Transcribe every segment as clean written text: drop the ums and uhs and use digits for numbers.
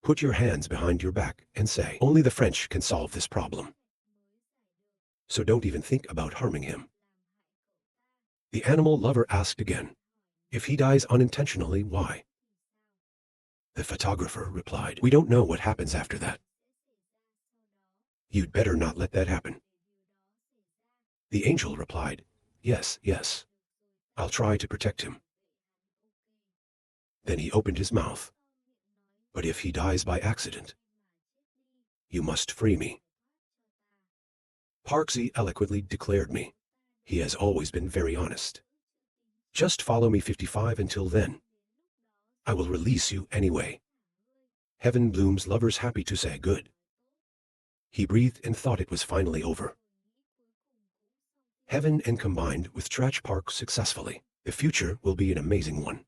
Put your hands behind your back and say, only the French can solve this problem. So don't even think about harming him. The animal lover asked again, if he dies unintentionally, why? The photographer replied, we don't know what happens after that. You'd better not let that happen. The angel replied, yes, yes. I'll try to protect him. Then he opened his mouth. But if he dies by accident, you must free me. Parksy eloquently declared me. He has always been very honest. Just follow me 55 until then. I will release you anyway. Heaven Bloom's lovers happy to say good. He breathed and thought it was finally over. Heaven and combined with Trach Park successfully. The future will be an amazing one.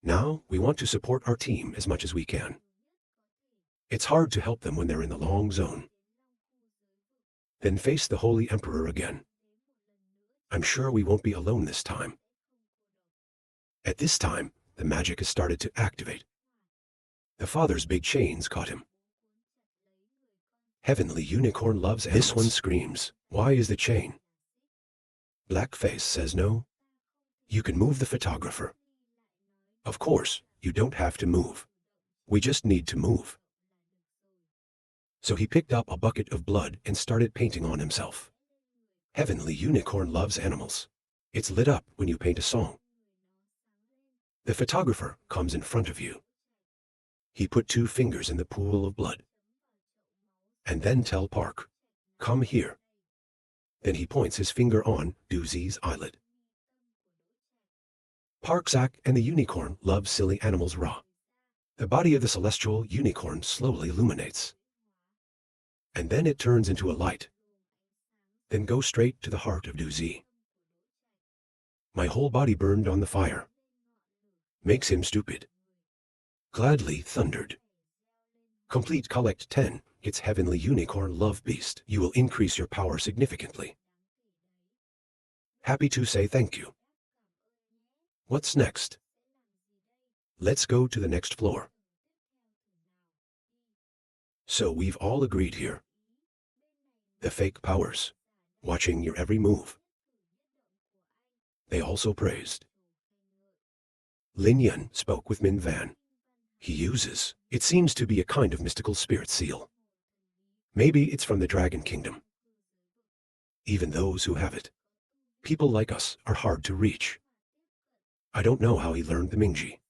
Now we want to support our team as much as we can. It's hard to help them when they're in the long zone. Then face the Holy Emperor again. I'm sure we won't be alone this time. At this time, the magic has started to activate. The father's big chains caught him. Heavenly Unicorn loves animals. This one screams, why is the chain? Blackface says no. You can move the photographer. Of course, you don't have to move. We just need to move. So he picked up a bucket of blood and started painting on himself. Heavenly Unicorn loves animals. It's lit up when you paint a song. The photographer comes in front of you. He put 2 fingers in the pool of blood. And then tell Park, come here. Then he points his finger on Doozy's eyelid. Parkzak and the unicorn love silly animals raw. The body of the celestial unicorn slowly illuminates. And then it turns into a light. Then go straight to the heart of Doozy. My whole body burned on the fire. Makes him stupid. Gladly thundered. Complete collect 10. It's Heavenly Unicorn Love Beast. You will increase your power significantly. Happy to say thank you. What's next? Let's go to the next floor. So we've all agreed here. The fake powers, watching your every move. They also praised. Lin Yun spoke with Min Van. He uses, it seems to be a kind of mystical spirit seal. Maybe it's from the Dragon Kingdom. Even those who have it, people like us, are hard to reach. I don't know how he learned the Mingji.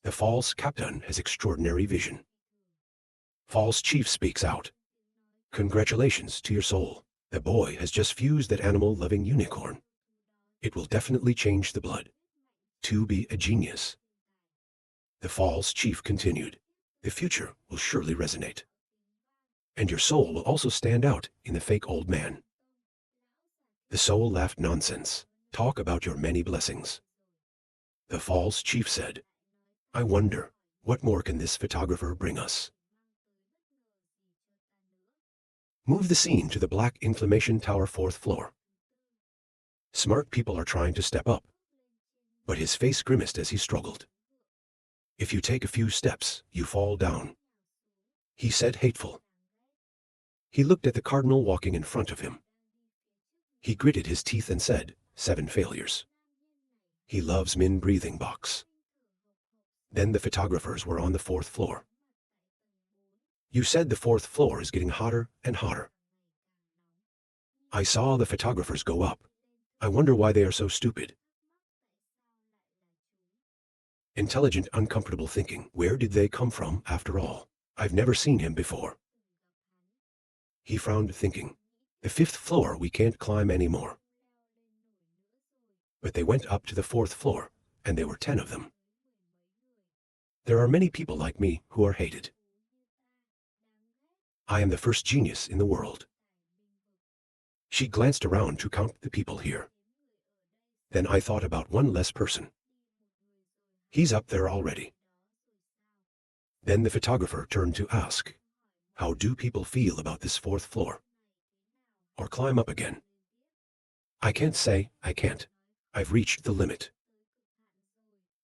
The false captain has extraordinary vision. False chief speaks out. Congratulations to your soul. The boy has just fused that animal-loving unicorn. It will definitely change the blood. To be a genius. The false chief continued. The future will surely resonate. And your soul will also stand out in the fake old man. The soul laughed nonsense. Talk about your many blessings. The false chief said, I wonder, what more can this photographer bring us? Move the scene to the Black Inflammation Tower 4th floor. Smart people are trying to step up. But his face grimaced as he struggled. If you take a few steps, you fall down. He said hateful. He looked at the cardinal walking in front of him. He gritted his teeth and said, 7 failures. He loves Min breathing box. Then the photographers were on the 4th floor. You said the 4th floor is getting hotter and hotter. I saw the photographers go up. I wonder why they are so stupid. Intelligent, uncomfortable thinking. Where did they come from, after all? I've never seen him before. He frowned, thinking, the 5th floor we can't climb anymore. But they went up to the 4th floor, and there were 10 of them. There are many people like me who are hated. I am the first genius in the world. She glanced around to count the people here. Then I thought about one less person. He's up there already. Then the photographer turned to ask, how do people feel about this 4th floor? Or climb up again? I can't say I can't. I've reached the limit.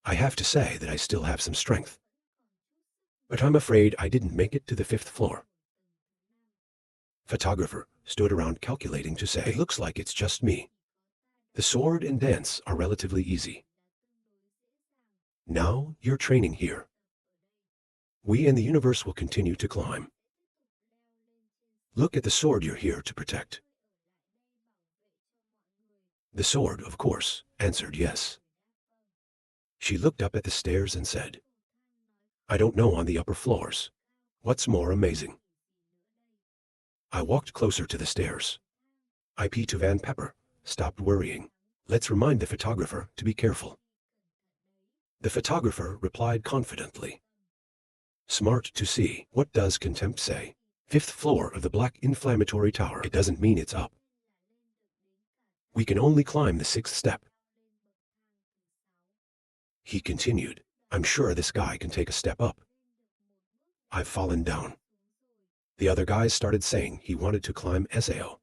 I have to say that I still have some strength. But I'm afraid I didn't make it to the 5th floor. Photographer stood around calculating to say, it looks like it's just me. The sword and dance are relatively easy. Now you're training here. We and the universe will continue to climb. Look at the sword you're here to protect. The sword, of course, answered yes. She looked up at the stairs and said, I don't know on the upper floors. What's more amazing? I walked closer to the stairs. IP to Van Pepper, stopped worrying. Let's remind the photographer to be careful. The photographer replied confidently. Smart to see. What does contempt say? 5th floor of the black inflammatory tower. It doesn't mean it's up. We can only climb the 6th step. He continued, I'm sure this guy can take a step up. I've fallen down. The other guys started saying he wanted to climb SAO.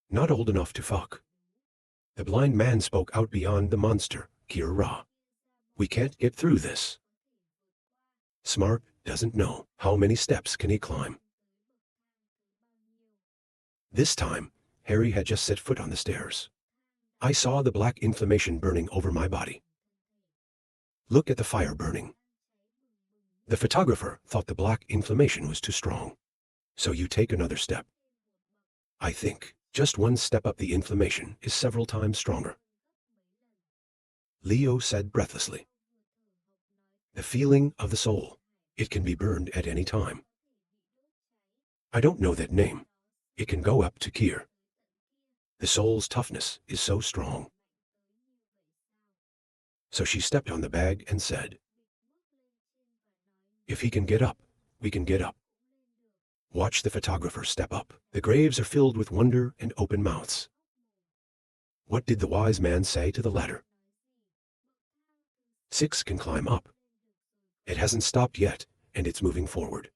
Not old enough to fuck. The blind man spoke out beyond the monster, Kira. We can't get through this. Smart doesn't know how many steps can he climb. This time, Harry had just set foot on the stairs. I saw the black inflammation burning over my body. Look at the fire burning. The photographer thought the black inflammation was too strong. So you take another step. I think just one step up the inflammation is several times stronger. Leo said breathlessly. The feeling of the soul. It can be burned at any time. I don't know that name. It can go up to Kier. The soul's toughness is so strong. So she stepped on the bag and said, if he can get up, we can get up. Watch the photographer step up. The graves are filled with wonder and open mouths. What did the wise man say to the ladder? 6 can climb up. It hasn't stopped yet, and it's moving forward.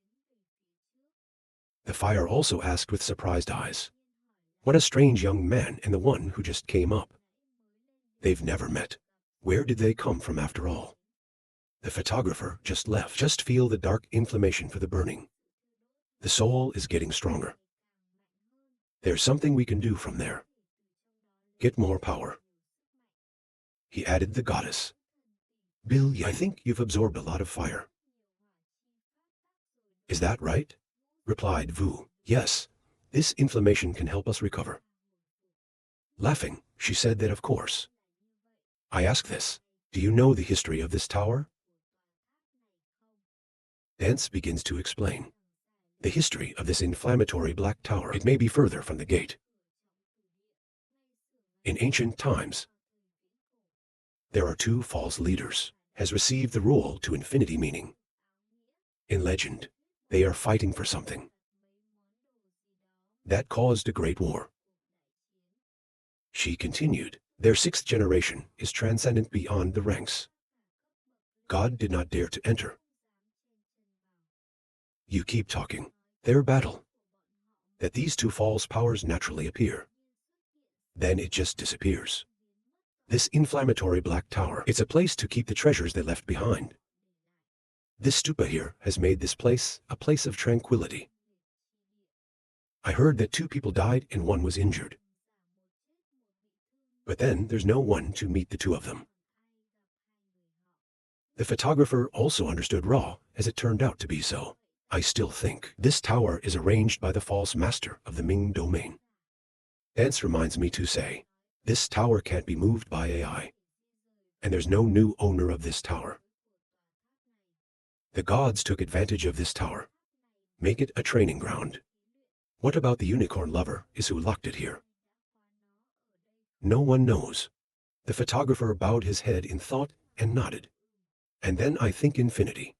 The fire also asked with surprised eyes, what a strange young man and the one who just came up. They've never met. Where did they come from after all? The photographer just left. Just feel the dark inflammation for the burning. The soul is getting stronger. There's something we can do from there. Get more power. He added the goddess. Bill, I think you've absorbed a lot of fire. Is that right? Replied Vu. Yes, this inflammation can help us recover. Laughing, she said that of course. I ask this, do you know the history of this tower? Dance begins to explain. The history of this inflammatory black tower. It may be further from the gate. In ancient times, there are 2 false leaders, has received the rule to infinity meaning. In legend, they are fighting for something. That caused a great war. She continued, their 6th generation is transcendent beyond the ranks. God did not dare to enter. You keep talking. Their battle. That these 2 false powers naturally appear. Then it just disappears. This inflammatory black tower, it's a place to keep the treasures they left behind. This stupa here has made this place a place of tranquility. I heard that 2 people died and 1 was injured. But then there's no one to meet the 2 of them. The photographer also understood Ra, as it turned out to be so. I still think this tower is arranged by the false master of the Ming domain. Dance reminds me to say, this tower can't be moved by AI. And there's no new owner of this tower. The gods took advantage of this tower. Make it a training ground. What about the unicorn lover is who locked it here? No one knows. The photographer bowed his head in thought and nodded. And then I think infinity.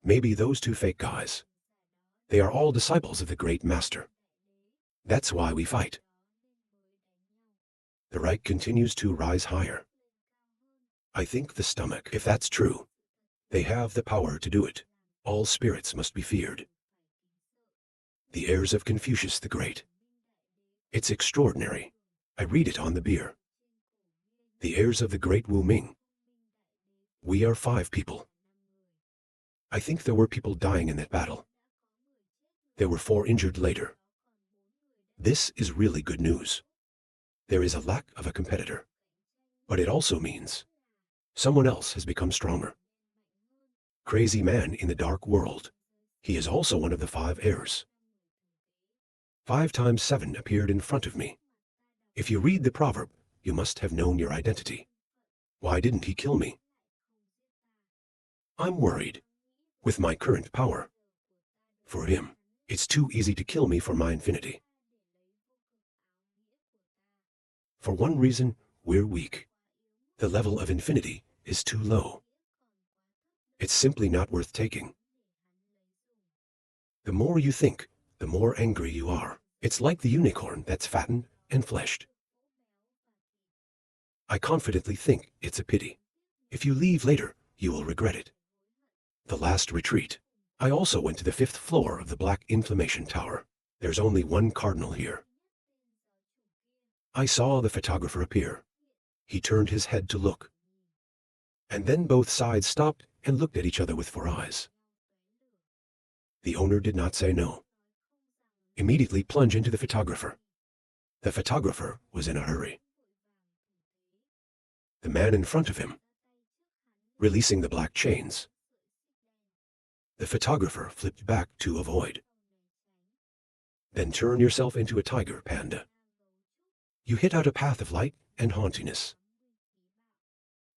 Maybe those 2 fake guys. They are all disciples of the great master. That's why we fight. The Reich continues to rise higher. I think the stomach, if that's true, they have the power to do it. All spirits must be feared. The heirs of Confucius the Great. It's extraordinary. I read it on the beer. The heirs of the great Wu Ming, We are 5 people. I think there were people dying in that battle. There were 4 injured later. This is really good news. There is a lack of a competitor. But it also means someone else has become stronger. Crazy man in the dark world. He is also one of the 5 heirs. 5 times 7 appeared in front of me. If you read the proverb, you must have known your identity. Why didn't he kill me? I'm worried. With my current power. For him, it's too easy to kill me for my infinity. For one reason, we're weak. The level of infinity is too low. It's simply not worth taking. The more you think, the more angry you are. It's like the unicorn that's fattened and fleshed. I confidently think it's a pity. If you leave later, you will regret it. The last retreat. I also went to the 5th floor of the Black Inflammation Tower. There's only one cardinal here. I saw the photographer appear. He turned his head to look. And then both sides stopped and looked at each other with 4 eyes. The owner did not say no. Immediately plunge into the photographer. The photographer was in a hurry. The man in front of him, releasing the black chains. The photographer flipped back to avoid. Then turn yourself into a tiger, panda. You hit out a path of light and hauntiness.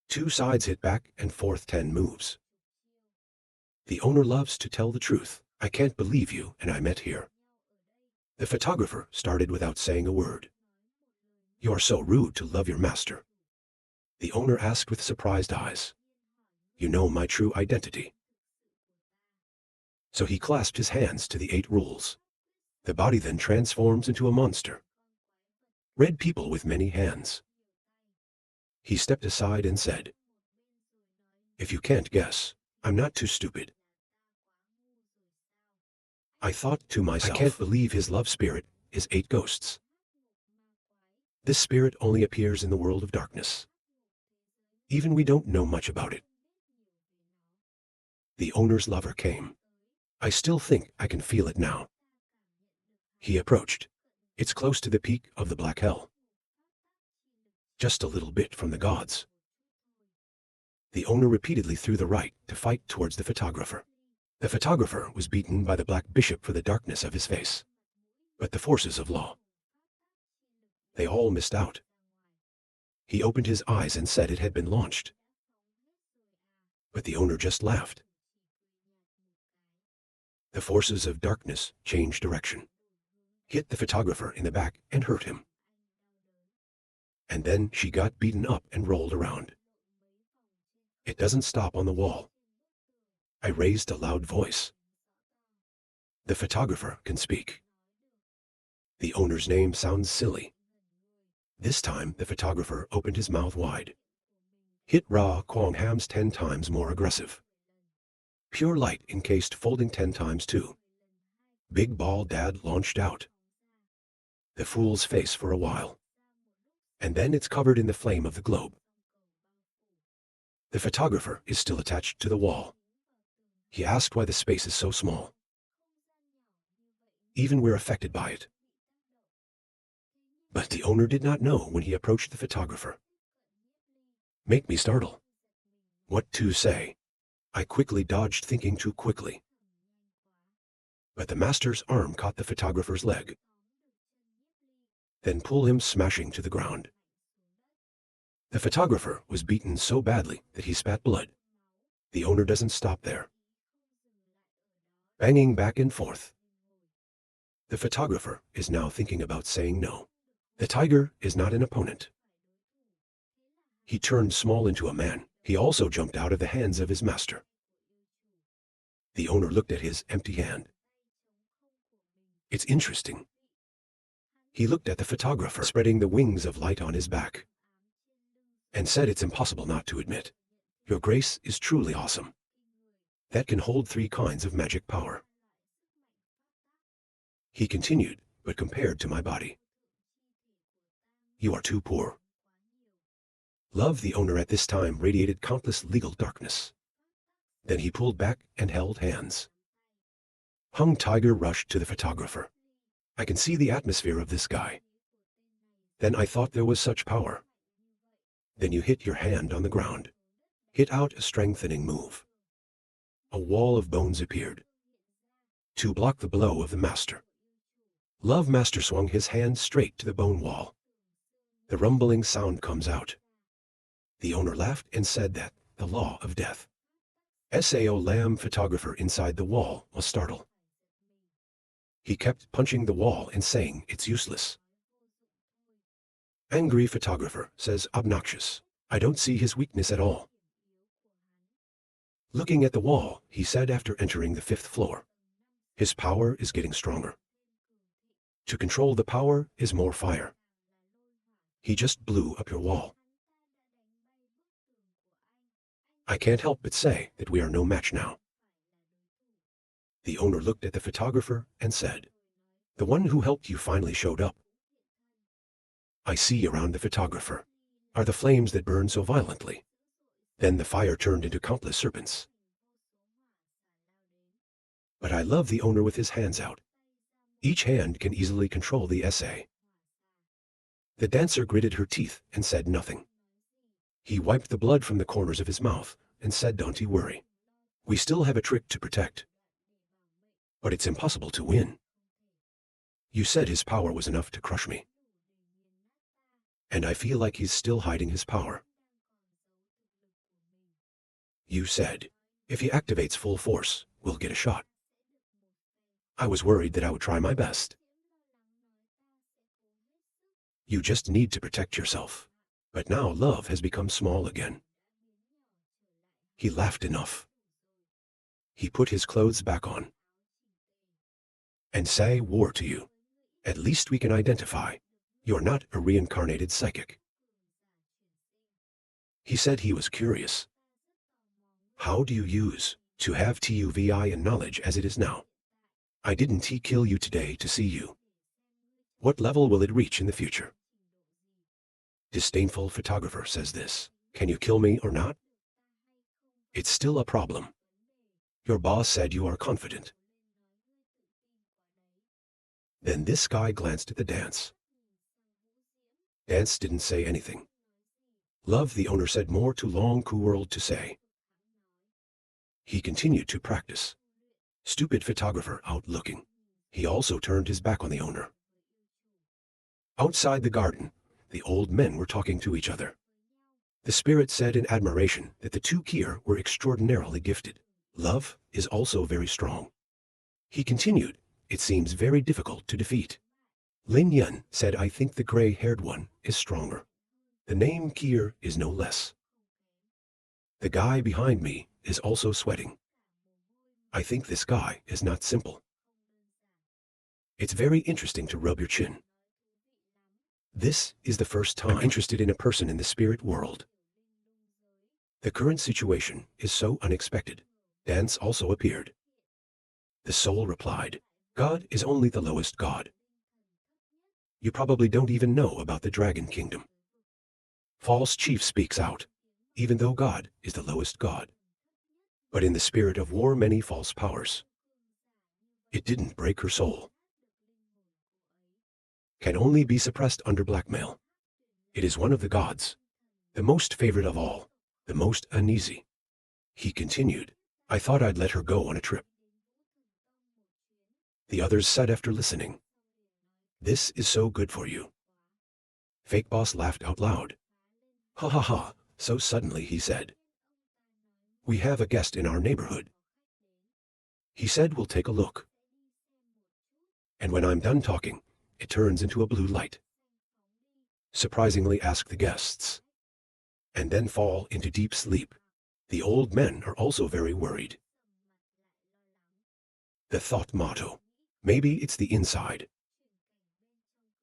2 sides hit back and forth 10 moves. The owner loves to tell the truth. I can't believe you and I met here. The photographer started without saying a word. You are so rude to love your master. The owner asked with surprised eyes. You know my true identity. So he clasped his hands to the 8 rules. The body then transforms into a monster. Red people with many hands. He stepped aside and said, if you can't guess, I'm not too stupid. I thought to myself, I can't believe his love spirit is 8 ghosts. This spirit only appears in the world of darkness. Even we don't know much about it. The owner's lover came. I still think I can feel it now. He approached. It's close to the peak of the black hell. Just a little bit from the gods. The owner repeatedly threw the right to fight towards the photographer. The photographer was beaten by the black bishop for the darkness of his face. But the forces of law, they all missed out. He opened his eyes and said it had been launched. But the owner just laughed. The forces of darkness changed direction, hit the photographer in the back and hurt him. And then she got beaten up and rolled around. It doesn't stop on the wall. I raised a loud voice. The photographer can speak. The owner's name sounds silly. This time the photographer opened his mouth wide. Hit Ra Kwong Ham's 10 times more aggressive. Pure light encased folding 10 times too. Big ball dad launched out. The fool's face for a while. And then it's covered in the flame of the globe. The photographer is still attached to the wall. He asked why the space is so small. Even we're affected by it. But the owner did not know when he approached the photographer. Make me startle. What to say? I quickly dodged, thinking too quickly. But the master's arm caught the photographer's leg. Then pulled him smashing to the ground. The photographer was beaten so badly that he spat blood. The owner doesn't stop there. Banging back and forth. The photographer is now thinking about saying no. The tiger is not an opponent. He turned small into a man. He also jumped out of the hands of his master. The owner looked at his empty hand. It's interesting. He looked at the photographer spreading the wings of light on his back and said it's impossible not to admit. Your grace is truly awesome. That can hold 3 kinds of magic power. He continued, but compared to my body, you are too poor. Love, the owner at this time, radiated countless legal darkness. Then he pulled back and held hands. Hung Tiger rushed to the photographer. I can see the atmosphere of this guy. Then I thought there was such power. Then you hit your hand on the ground. Hit out a strengthening move. A wall of bones appeared to block the blow of the master. Love Master swung his hand straight to the bone wall. The rumbling sound comes out. The owner laughed and said that the law of death. Sao Lam photographer inside the wall was startled. He kept punching the wall and saying it's useless. Angry photographer says obnoxious. I don't see his weakness at all. Looking at the wall, he said after entering the 5th floor. His power is getting stronger. To control the power is more fire. He just blew up your wall. I can't help but say that we are no match now. The owner looked at the photographer and said, the one who helped you finally showed up. I see around the photographer are the flames that burn so violently. Then the fire turned into countless serpents. But I love the owner with his hands out. Each hand can easily control the SA. The dancer gritted her teeth and said nothing. He wiped the blood from the corners of his mouth and said, don't you worry. We still have a trick to protect. But it's impossible to win. You said his power was enough to crush me. And I feel like he's still hiding his power. You said, if he activates full force, we'll get a shot. I was worried that I would try my best. You just need to protect yourself. But now love has become small again. He laughed enough. He put his clothes back on and say war to you. At least we can identify. You're not a reincarnated psychic. He said he was curious. How do you use to have TUVI and knowledge as it is now? I didn't kill you today to see you. What level will it reach in the future? Disdainful photographer says this. Can you kill me or not? It's still a problem. Your boss said you are confident. Then this guy glanced at the dance. Dance didn't say anything. Love, the owner, said more too long world to say. He continued to practice. Stupid photographer out looking. He also turned his back on the owner. Outside the garden, the old men were talking to each other. The spirit said in admiration that the two Kier were extraordinarily gifted. Love is also very strong. He continued, it seems very difficult to defeat. Lin Yun said, I think the gray-haired one is stronger. The name Kier is no less. The guy behind me is also sweating. I think this guy is not simple. It's very interesting to rub your chin. This is the first time I'm interested in a person in the spirit world. The current situation is so unexpected. Dance also appeared. The soul replied, God is only the lowest God. You probably don't even know about the Dragon Kingdom. False Chief speaks out, even though God is the lowest God. But in the spirit of war, many false powers. It didn't break her soul. Can only be suppressed under blackmail. It is one of the gods, the most favored of all, the most uneasy. He continued, I thought I'd let her go on a trip. The others said after listening, this is so good for you. Fake boss laughed out loud. Ha ha ha, so suddenly he said, we have a guest in our neighborhood. He said we'll take a look. And when I'm done talking, it turns into a blue light. Surprisingly ask the guests. And then fall into deep sleep. The old men are also very worried. The thought motto. Maybe it's the inside.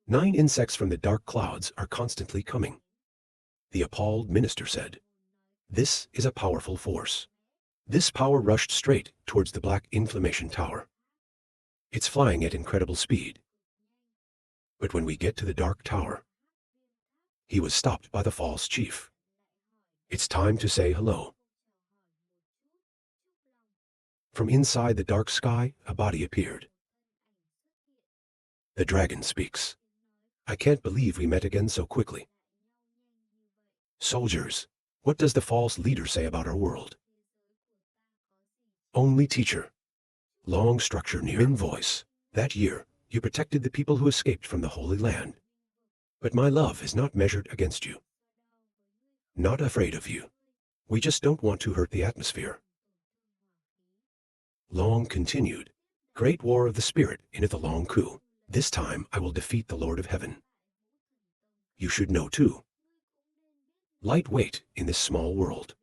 9 insects from the dark clouds are constantly coming. The appalled minister said, this is a powerful force. This power rushed straight towards the black inflammation tower. It's flying at incredible speed. But when we get to the dark tower, he was stopped by the false chief. It's time to say hello. From inside the dark sky, a body appeared. The dragon speaks. I can't believe we met again so quickly. Soldiers, what does the false leader say about our world? Only teacher. Long structure near. In voice. That year, you protected the people who escaped from the Holy Land. But my love is not measured against you. Not afraid of you. We just don't want to hurt the atmosphere. Long continued. Great war of the spirit in the long coup. This time I will defeat the Lord of Heaven. You should know too. Lightweight in this small world.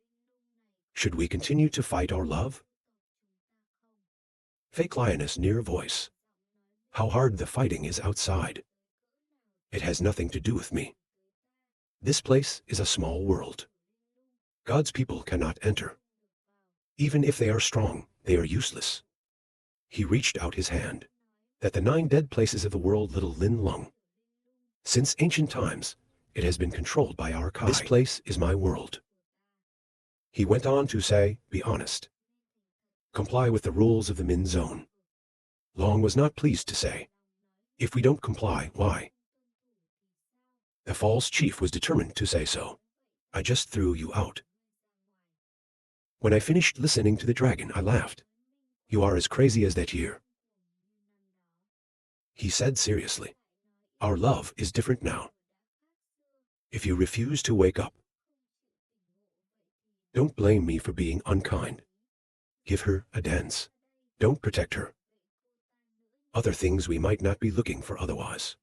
Should we continue to fight our love? Fake lioness near voice. How hard the fighting is outside. It has nothing to do with me. This place is a small world. God's people cannot enter. Even if they are strong, they are useless. He reached out his hand. That the 9 dead places of the world, little Lin Lung. Since ancient times, it has been controlled by our Kai. This place is my world. He went on to say, be honest. Comply with the rules of the Min Zone. Long was not pleased to say. If we don't comply, why? The false chief was determined to say so. I just threw you out. When I finished listening to the dragon, I laughed. You are as crazy as that year. He said seriously. Our love is different now. If you refuse to wake up, don't blame me for being unkind. Give her a dance. Don't protect her. Other things we might not be looking for otherwise.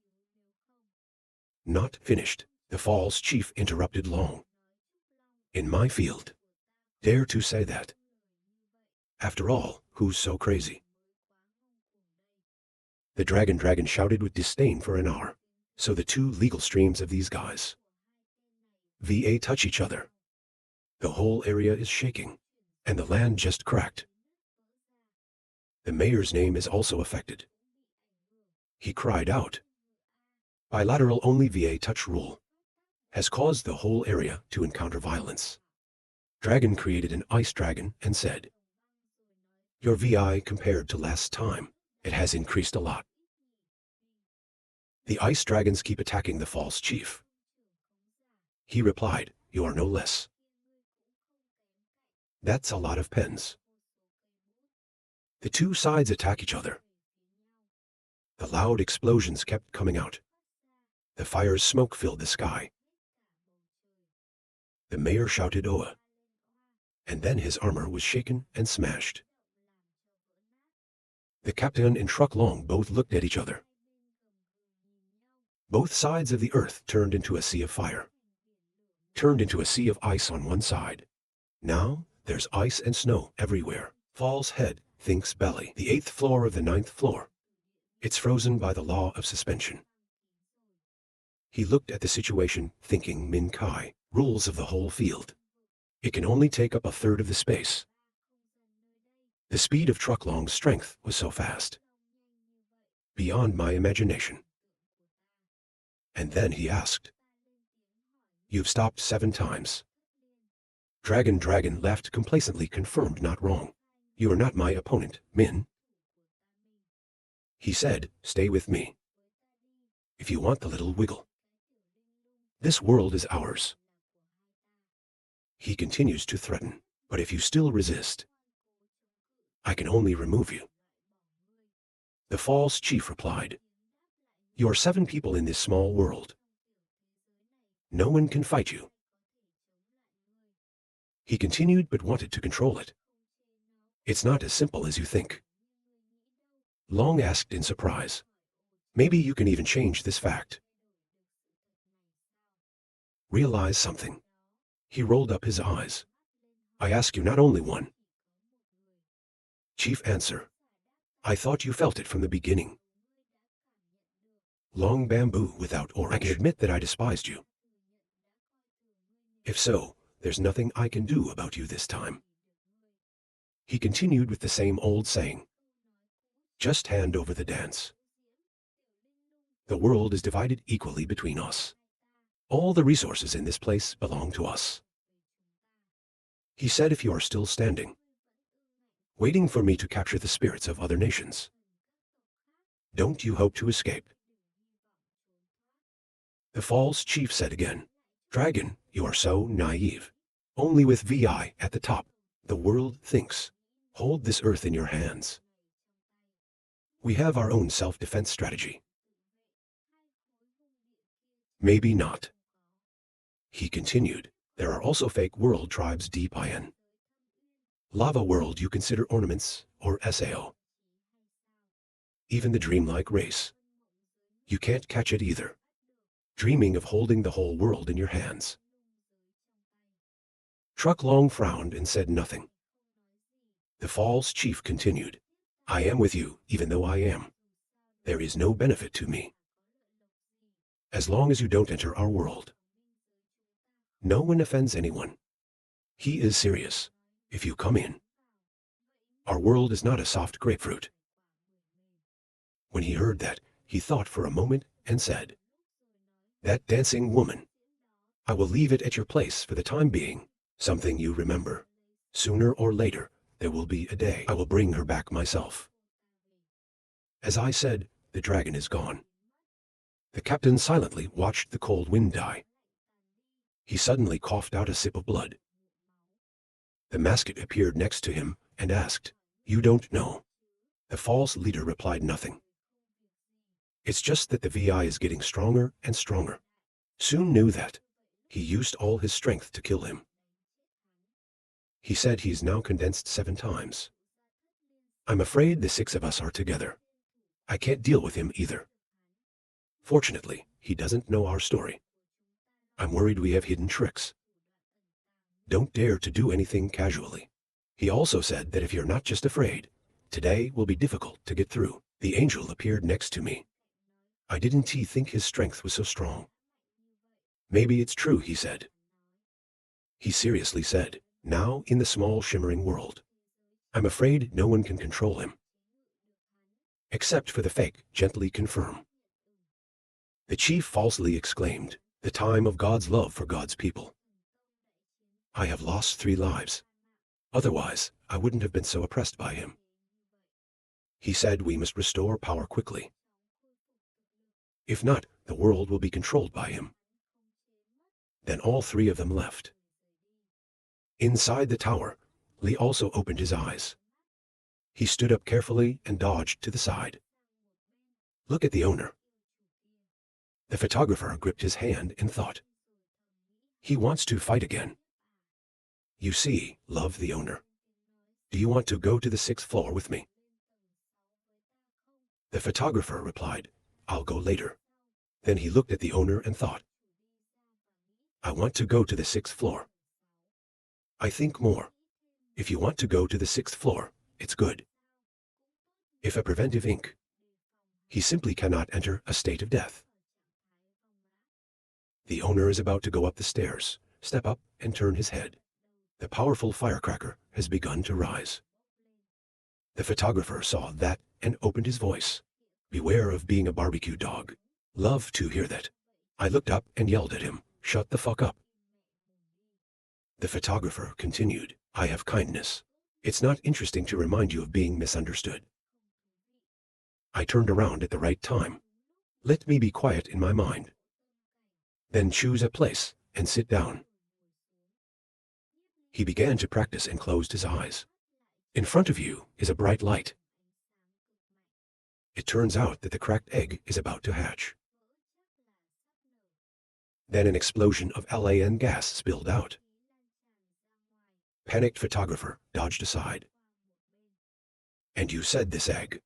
Not finished, the false chief interrupted Long. In my field. Dare to say that. After all, who's so crazy? The dragon shouted with disdain for an hour. So the 2 legal streams of these guys. VA touch each other. The whole area is shaking. And the land just cracked. The mayor's name is also affected. He cried out. Bilateral only VA touch rule has caused the whole area to encounter violence. Dragon created an ice dragon and said, your VI compared to last time, it has increased a lot. The ice dragons keep attacking the false chief. He replied, you are no less. That's a lot of pens. The 2 sides attack each other. The loud explosions kept coming out. The fire's smoke filled the sky. The mayor shouted Oa. And then his armor was shaken and smashed. The captain and Truck Long both looked at each other. Both sides of the earth turned into a sea of fire. Turned into a sea of ice on one side. Now, there's ice and snow everywhere. Falls head, thinks belly. The 8th floor of the 9th floor. It's frozen by the law of suspension. He looked at the situation, thinking Min Kai, rules of the whole field. It can only take up a third of the space. The speed of Truck Long's strength was so fast. Beyond my imagination. And then he asked. You've stopped 7 times. Dragon laughed complacently, confirmed not wrong. You are not my opponent, Min. He said, stay with me. If you want the little wiggle. This world is ours. He continues to threaten, but if you still resist, I can only remove you. The false chief replied, you are 7 people in this small world. No one can fight you. He continued but wanted to control it. It's not as simple as you think. Long asked in surprise, maybe you can even change this fact. Realize something. He rolled up his eyes. I ask you not only one. Chief answer. I thought you felt it from the beginning. Long bamboo without orange. I can admit that I despised you. If so, there's nothing I can do about you this time. He continued with the same old saying. Just hand over the dance. The world is divided equally between us. All the resources in this place belong to us. He said, if you are still standing, waiting for me to capture the spirits of other nations, don't you hope to escape? The false chief said again, Dragon, you are so naive. Only with VI at the top, the world thinks. Hold this earth in your hands. We have our own self-defense strategy. Maybe not. He continued, there are also fake world tribes deep in. Lava world you consider ornaments or SAO. Even the dreamlike race. You can't catch it either. Dreaming of holding the whole world in your hands. Truck Long frowned and said nothing. The false chief continued, I am with you, even though I am. There is no benefit to me. As long as you don't enter our world. No one offends anyone. He is serious. If you come in. Our world is not a soft grapefruit. When he heard that, he thought for a moment and said, that dancing woman. I will leave it at your place for the time being, something you remember. Sooner or later, there will be a day I will bring her back myself. As I said, the dragon is gone. The captain silently watched the cold wind die. He suddenly coughed out a sip of blood. The mascot appeared next to him and asked, you don't know? The false leader replied nothing. It's just that the VI is getting stronger and stronger. Soon knew that. He used all his strength to kill him. He said he's now condensed 7 times. I'm afraid the 6 of us are together. I can't deal with him either. Fortunately, he doesn't know our story. I'm worried we have hidden tricks. Don't dare to do anything casually. He also said that if you're not just afraid, today will be difficult to get through. The angel appeared next to me. I didn't think his strength was so strong. Maybe it's true, he said. He seriously said, now in the small shimmering world. I'm afraid no one can control him. Except for the fake, gently confirm. The chief falsely exclaimed, the time of God's love for God's people. I have lost 3 lives. Otherwise, I wouldn't have been so oppressed by him. He said we must restore power quickly. If not, the world will be controlled by him. Then all 3 of them left. Inside the tower, Li also opened his eyes. He stood up carefully and dodged to the side. Look at the owner. The photographer gripped his hand in thought. He wants to fight again. You see, love the owner. Do you want to go to the 6th floor with me? The photographer replied, I'll go later. Then he looked at the owner and thought, I want to go to the 6th floor. I think more. If you want to go to the 6th floor, it's good. If a preventive ink, he simply cannot enter a state of death. The owner is about to go up the stairs, step up and turn his head. The powerful firecracker has begun to rise. The photographer saw that and opened his voice. Beware of being a barbecue dog. Love to hear that. I looked up and yelled at him, shut the fuck up. The photographer continued, I have kindness. It's not interesting to remind you of being misunderstood. I turned around at the right time. Let me be quiet in my mind. Then choose a place and sit down. He began to practice and closed his eyes. In front of you is a bright light. It turns out that the cracked egg is about to hatch. Then an explosion of LAN gas spilled out. Panicked photographer dodged aside. And you said this egg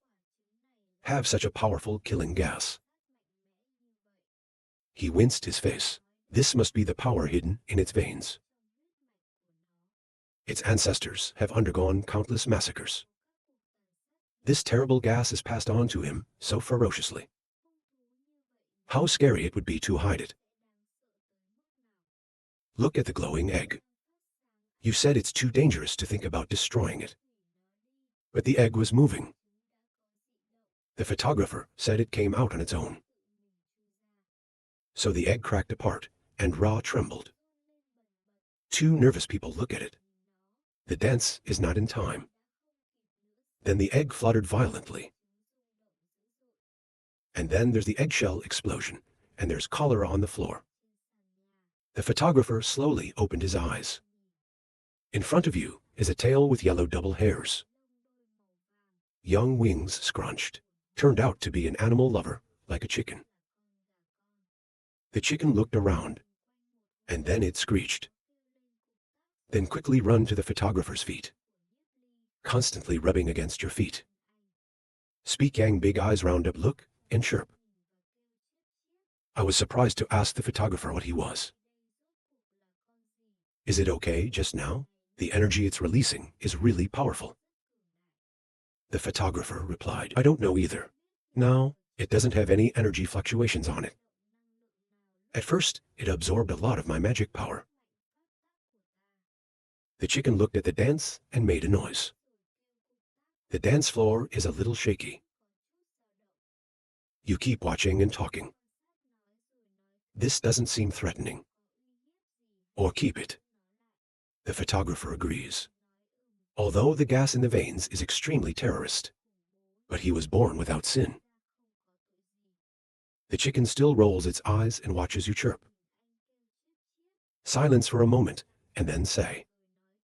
have such a powerful killing gas. He winced his face. This must be the power hidden in its veins. Its ancestors have undergone countless massacres. This terrible gas is passed on to him so ferociously. How scary it would be to hide it. Look at the glowing egg. You said it's too dangerous to think about destroying it. But the egg was moving. The photographer said it came out on its own. So the egg cracked apart, and Ra trembled. 2 nervous people look at it. The dance is not in time. Then the egg fluttered violently. And then there's the eggshell explosion, and there's cholera on the floor. The photographer slowly opened his eyes. In front of you is a tail with yellow double hairs. Young wings scrunched. Turned out to be an animal lover, like a chicken. The chicken looked around, and then it screeched. Then quickly run to the photographer's feet. Constantly rubbing against your feet. Speak Yang big eyes round up look and chirp. I was surprised to ask the photographer what he was. Is it okay just now? The energy it's releasing is really powerful. The photographer replied, I don't know either. Now, it doesn't have any energy fluctuations on it. At first, it absorbed a lot of my magic power. The chicken looked at the dance and made a noise. The dance floor is a little shaky. You keep watching and talking. This doesn't seem threatening. Or keep it. The photographer agrees. Although the gas in the veins is extremely terrorist, but he was born without sin. The chicken still rolls its eyes and watches you chirp. Silence for a moment, and then say,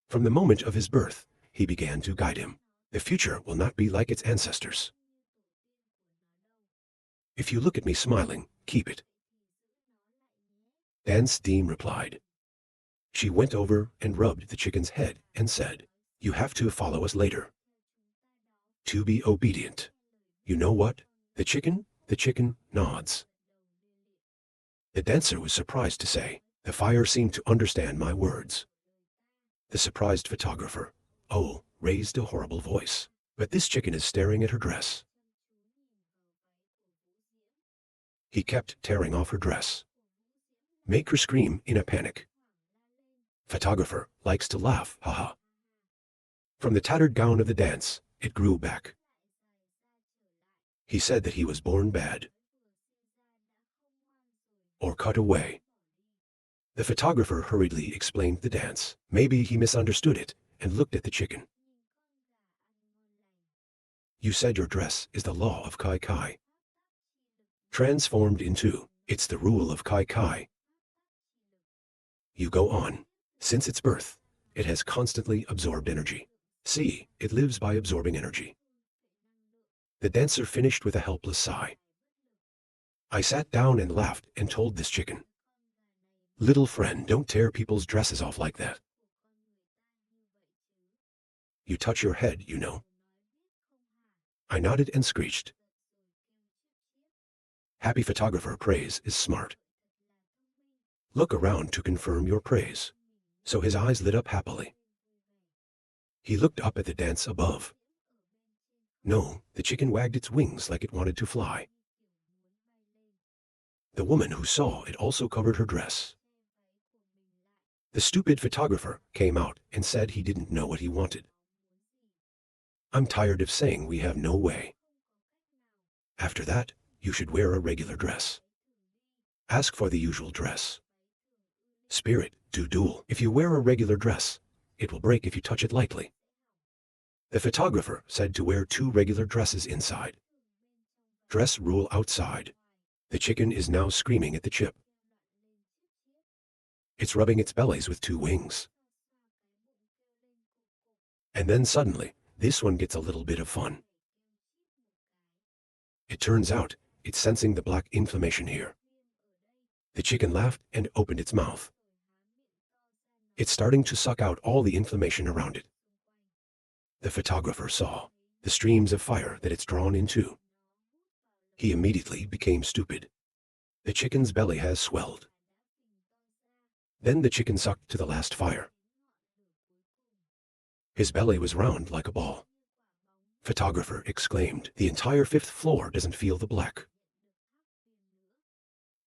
from the moment of his birth, he began to guide him. The future will not be like its ancestors. If you look at me smiling, keep it. Dance Deem replied. She went over and rubbed the chicken's head and said, you have to follow us later. To be obedient. You know what? The chicken nods. The dancer was surprised to say, the fire seemed to understand my words. The surprised photographer, raised a horrible voice. But this chicken is staring at her dress. He kept tearing off her dress. Make her scream in a panic. Photographer likes to laugh, haha. From the tattered gown of the dance, it grew back. He said that he was born bad. Or cut away. The photographer hurriedly explained the dance. Maybe he misunderstood it and looked at the chicken. You said your dress is the law of Kai Kai. Transformed into, it's the rule of Kai Kai. You go on. Since its birth, it has constantly absorbed energy. See, it lives by absorbing energy. The dancer finished with a helpless sigh. I sat down and laughed and told this chicken. Little friend, don't tear people's dresses off like that. You touch your head, you know. I nodded and screeched. Happy photographer praise is smart. Look around to confirm your praise. So his eyes lit up happily. He looked up at the dance above. No, the chicken wagged its wings like it wanted to fly. The woman who saw it also covered her dress. The stupid photographer came out and said he didn't know what he wanted. I'm tired of saying we have no way. After that, you should wear a regular dress. Ask for the usual dress. Spirit, do duel. If you wear a regular dress, it will break if you touch it lightly. The photographer said to wear 2 regular dresses inside. Dress rule outside. The chicken is now screaming at the chip. It's rubbing its bellies with 2 wings. And then suddenly, this one gets a little bit of fun. It turns out, it's sensing the black inflammation here. The chicken laughed and opened its mouth. It's starting to suck out all the inflammation around it. The photographer saw the streams of fire that it's drawn into. He immediately became stupid. The chicken's belly has swelled. Then the chicken sucked to the last fire. His belly was round like a ball. Photographer exclaimed, the entire 5th floor doesn't feel the black.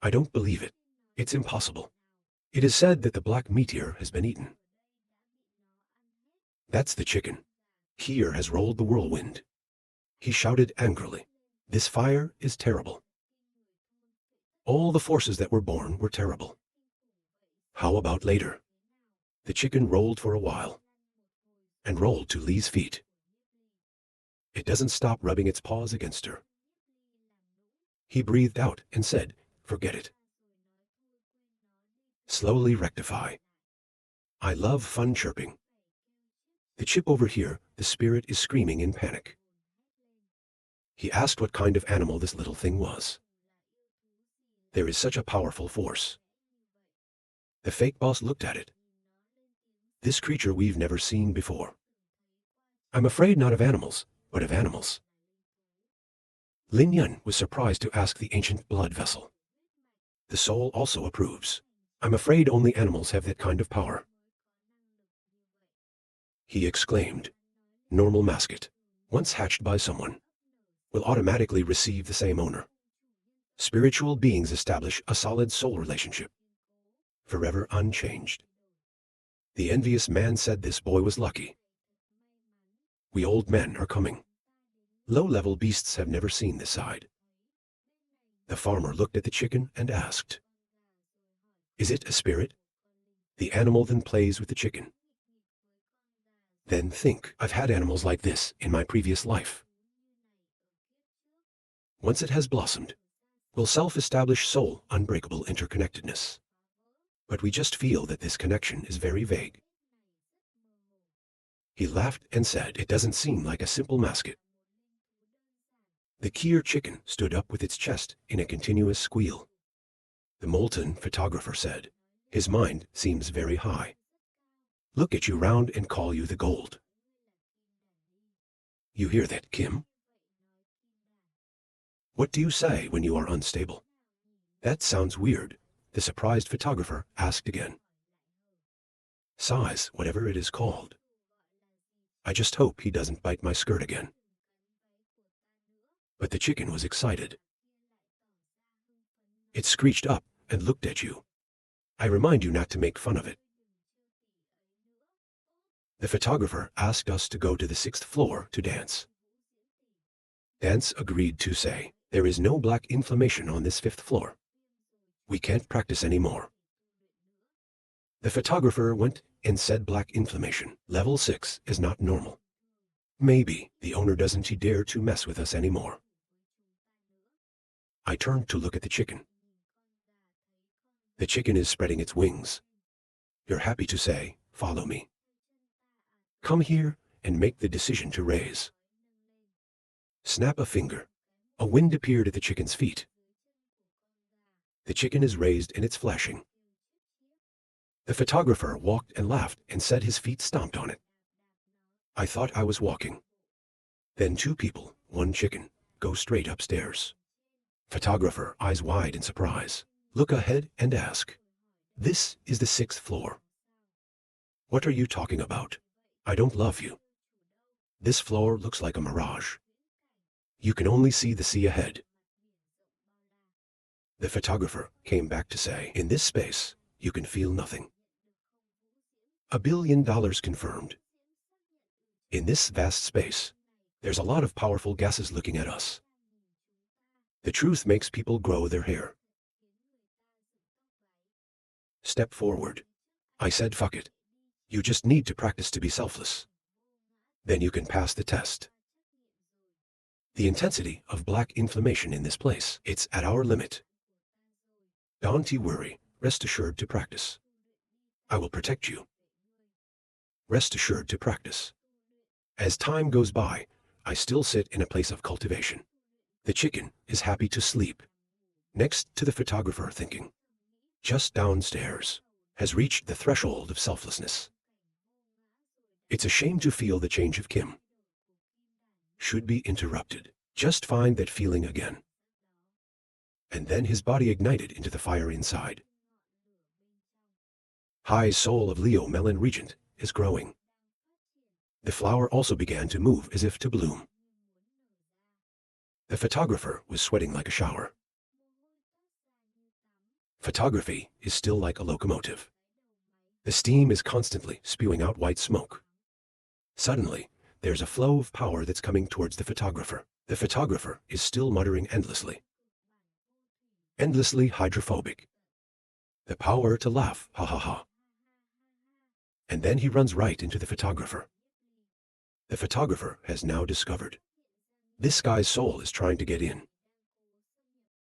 I don't believe it. It's impossible. It is said that the black meteor has been eaten. That's the chicken. Here has rolled the whirlwind. He shouted angrily. This fire is terrible. All the forces that were born were terrible. How about later? The chicken rolled for a while. and rolled to Li's feet. It doesn't stop rubbing its paws against her. He breathed out and said, "Forget it. Slowly rectify. I love fun chirping. The chip over here, the spirit is screaming in panic." He asked what kind of animal this little thing was. There is such a powerful force. The fake boss looked at it. This creature we've never seen before. I'm afraid not of animals, but of animals. Lin Yun was surprised to ask the ancient blood vessel. The soul also approves. I'm afraid only animals have that kind of power. He exclaimed, "Normal mascot, once hatched by someone, will automatically receive the same owner. Spiritual beings establish a solid soul relationship, forever unchanged." The envious man said this boy was lucky. We old men are coming. Low-level beasts have never seen this side. The farmer looked at the chicken and asked, "Is it a spirit?" The animal then plays with the chicken. Then think, I've had animals like this in my previous life. Once it has blossomed, will self-establish soul unbreakable interconnectedness. But we just feel that this connection is very vague. He laughed and said, "It doesn't seem like a simple mascot." The Kier chicken stood up with its chest in a continuous squeal. The molten photographer said, "His mind seems very high. Look at you round and call you the gold." You hear that, Kim? What do you say when you are unstable? That sounds weird, the surprised photographer asked again. Size, whatever it is called. I just hope he doesn't bite my skirt again. But the chicken was excited. It screeched up and looked at you. I remind you not to make fun of it. The photographer asked us to go to the 6th floor to dance. Dance agreed to say, "There is no black inflammation on this 5th floor. We can't practice anymore." The photographer went and said black inflammation, level 6, is not normal. Maybe the owner doesn't dare to mess with us anymore. I turned to look at the chicken. The chicken is spreading its wings. You're happy to say, "Follow me. Come here and make the decision to raise." Snap a finger. A wind appeared at the chicken's feet. The chicken is raised and it's flashing. The photographer walked and laughed and said his feet stomped on it. I thought I was walking. Then 2 people, 1 chicken, go straight upstairs. Photographer, eyes wide in surprise, look ahead and ask, "This is the 6th floor. What are you talking about? I don't love you. This floor looks like a mirage. You can only see the sea ahead." The photographer came back to say, "In this space, you can feel nothing." $1 billion confirmed. In this vast space, there's a lot of powerful gases looking at us. The truth makes people grow their hair. Step forward. I said, "Fuck it. You just need to practice to be selfless. Then you can pass the test." The intensity of black inflammation in this place, it's at our limit. Don't you worry, rest assured to practice. I will protect you. Rest assured to practice. As time goes by, I still sit in a place of cultivation. The chicken is happy to sleep. Next to the photographer thinking. Just downstairs, has reached the threshold of selflessness. It's a shame to feel the change of Kim. Should be interrupted. Just find that feeling again. And then his body ignited into the fire inside. High soul of Leo Melon Regent is growing. The flower also began to move as if to bloom. The photographer was sweating like a shower. Photography is still like a locomotive. The steam is constantly spewing out white smoke. Suddenly, there's a flow of power that's coming towards the photographer. The photographer is still muttering endlessly. Endlessly hydrophobic. The power to laugh, ha ha ha. And then he runs right into the photographer. The photographer has now discovered. This guy's soul is trying to get in.